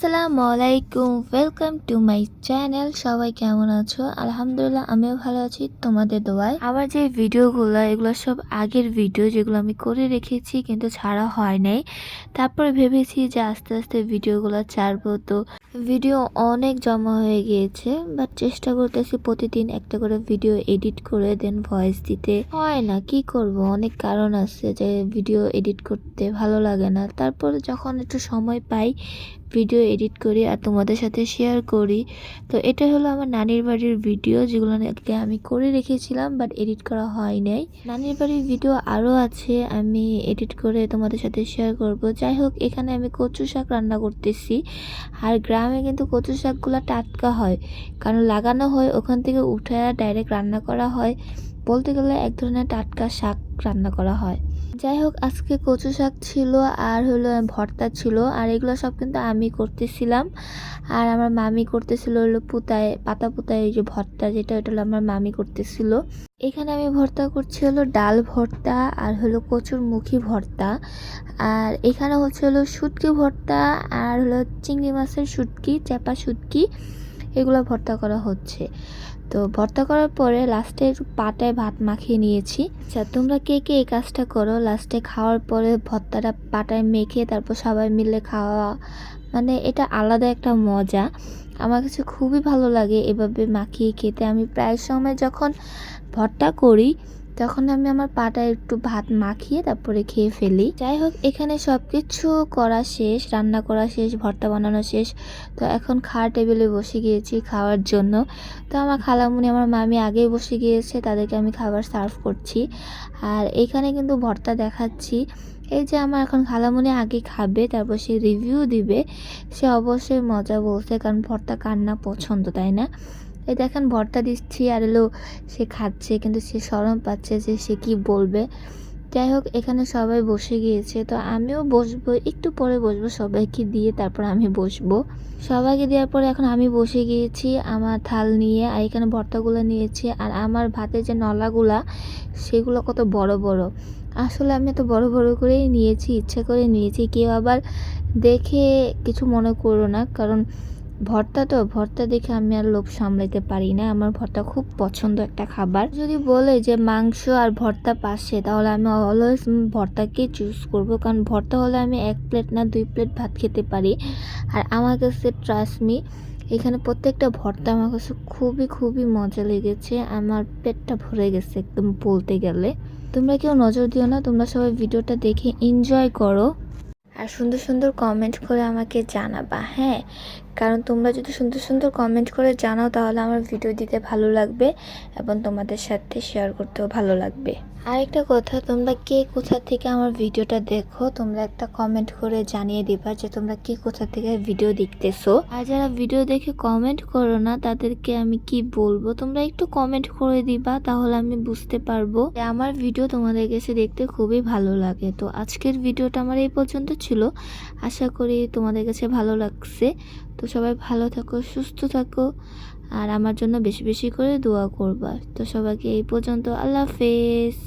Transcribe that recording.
আসসালামু আলাইকুম, welcome to my channel. সবাই কেমন আছো? আলহামদুলিল্লাহ, আমিও ভালো আছি তোমাদের দোয়ায়। আমার যে ভিডিওগুলো এগুলো সব আগের ভিডিও, যেগুলো আমি করে রেখেছি কিন্তু ছাড়া হয় নাই। তারপরে ভেবেছি যে আস্তে আস্তে ভিডিওগুলো ছাড়বো। তো ভিডিও অনেক জমা হয়ে গিয়েছে, বাট চেষ্টা করতেছি প্রতিদিন একটা করে ভিডিও এডিট করে দেন ভয়েস দিতে। হয় না, কি করব, অনেক কারণ আছে যে ভিডিও এডিট করতে ভালো লাগে না। তারপর যখন একটু সময় পাই ভিডিও এডিট করি আর তোমাদের সাথে শেয়ার করি। তো এটা হলো আমার নানির বাড়ির ভিডিও, যেগুলো নাকি আমি করে রেখেছিলাম বাট এডিট করা হয় নাই। নানির বাড়ির ভিডিও আরও আছে, আমি এডিট করে তোমাদের সাথে শেয়ার করব। যাই হোক, এখানে আমি কচু শাক রান্না করতেছি। আর গ্রামে কিন্তু কচু শাকগুলো টাটকা হয়, কারণ লাগানো হয় ওখান থেকে উঠে ডাইরেক্ট রান্না করা হয়। বলতে গেলে এক ধরনের টাটকা শাক রান্না করা হয়। যাই হোক, আজকে কচু শাক ছিল আর হলো ভর্তা ছিল, আর এগুলো সব কিন্তু আমি করতেছিলাম। আর আমার মামি করতেছিল হলো পুতায়, পাতা পুতায়, এই যে ভর্তা যেটা, ওটা হলো আমার মামি করতেছিল। এখানে আমি ভর্তা করছি হলো ডাল ভর্তা আর হলো কচুর মুখী ভর্তা। আর এখানে হচ্ছে হলো শুটকি ভর্তা আর হলো চিংড়ি মাছের শুটকি, চাপা শুটকি, এগুলো ভর্তা করা হচ্ছে। তো ভর্তা করার পরে লাস্টে একটু পাটায় ভাত মাখিয়ে নিয়েছি। আচ্ছা, তোমরা কে কে এই কাজটা করো? লাস্টে খাওয়ার পরে ভর্তাটা পাটায় মেখে তারপর সবাই মিলে খাওয়া, মানে এটা আলাদা একটা মজা। আমার কাছে খুবই ভালো লাগে এভাবে মাখিয়ে খেতে। আমি প্রায় সময় যখন ভর্তা করি তখন আমি আমার পাটায় একটু ভাত মাখিয়ে তারপরে খেয়ে ফেলি। যাই হোক, এখানে সব কিছু করা শেষ, রান্না করা শেষ, ভর্তা বানানো শেষ। তো এখন খাওয়ার টেবিলে বসে গিয়েছি খাওয়ার জন্য। তো আমার খালামুনি, আমার মামি আগেই বসে গিয়েছে, তাদেরকে আমি খাবার সার্ভ করছি। আর এখানে কিন্তু ভর্তা দেখাচ্ছি। এই যে আমার এখন খালামুনি আগে খাবে, তারপর সে রিভিউ দিবে। সে অবশ্যই মজা বলছে, কারণ ভর্তা কার না পছন্দ, তাই না? এই দেখেন ভর্তা দিচ্ছি আর এলো সে খাচ্ছে, কিন্তু সে শরম পাচ্ছে যে সে কি বলবে। যাই হোক, এখানে সবাই বসে গিয়েছে, তো আমিও বসবো, একটু পরে বসবো, সবাইকে দিয়ে তারপর আমি বসবো। সবাইকে দেওয়ার পরে এখন আমি বসে গিয়েছি আমার থাল নিয়ে, আর এখানে ভর্তাগুলো নিয়েছি। আর আমার ভাতের যে নলাগুলা সেগুলো কত বড় বড়। আসলে আমি তো বড় বড় করেই নিয়েছি, ইচ্ছা করে নিয়েছি। কেউ আবার দেখে কিছু মনে করো না, কারণ ভর্তা দেখে আমি আর লোভ সামলাইতে পারি না। আমার ভর্তা খুব পছন্দ একটা খাবার। যদি বলে যে মাংস আর ভর্তা পাশে, তাহলে আমি অলওয়েজ ভর্তাকে চুজ করব, কারণ ভর্তা হলে আমি 1 প্লেট না 2 প্লেট ভাত খেতে পারি। আর আমার কাছে ট্রাস্ট মি, এখানে প্রত্যেকটা ভর্তা আমার কাছে খুবই খুবই মজা লেগেছে। আমার পেটটা ভরে গেছে একদম বলতে গেলে। তোমরা কেউ নজর দিও না, তোমরা সবাই ভিডিওটা দেখে এনজয় করো আর সুন্দর সুন্দর কমেন্ট করে আমাকে জানাবা, হ্যাঁ? কারণ তোমরা যদি সুন্দর সুন্দর কমেন্ট করে জানাও তাহলে আমার ভিডিও দিতে ভালো লাগবে এবং তোমাদের সাথে শেয়ার করতেও ভালো লাগবে। আরেকটা কথা, তোমরা কে কোথা থেকে আমার ভিডিওটা দেখো তোমরা একটা কমেন্ট করে জানিয়ে দিবা যে তোমরা কে কোথা থেকে ভিডিও দেখতেছো। আর যারা ভিডিও দেখে কমেন্ট করো না তাদেরকে আমি কি বলবো, তোমরা একটু কমেন্ট করে দিবা, তাহলে আমি বুঝতে পারবো যে আমার ভিডিও তোমাদের কাছে দেখতে খুবই ভালো লাগে। তো আজকের ভিডিওটা আমার এই পর্যন্ত ছিল, আশা করি তোমাদের কাছে ভালো লাগছে। তো সবাই ভালো থাকো, সুস্থ থাকো, আর আমার জন্য বেশি বেশি করে দোয়া করবা। তো সবাইকে এই পর্যন্ত, আল্লাহ হাফেজ।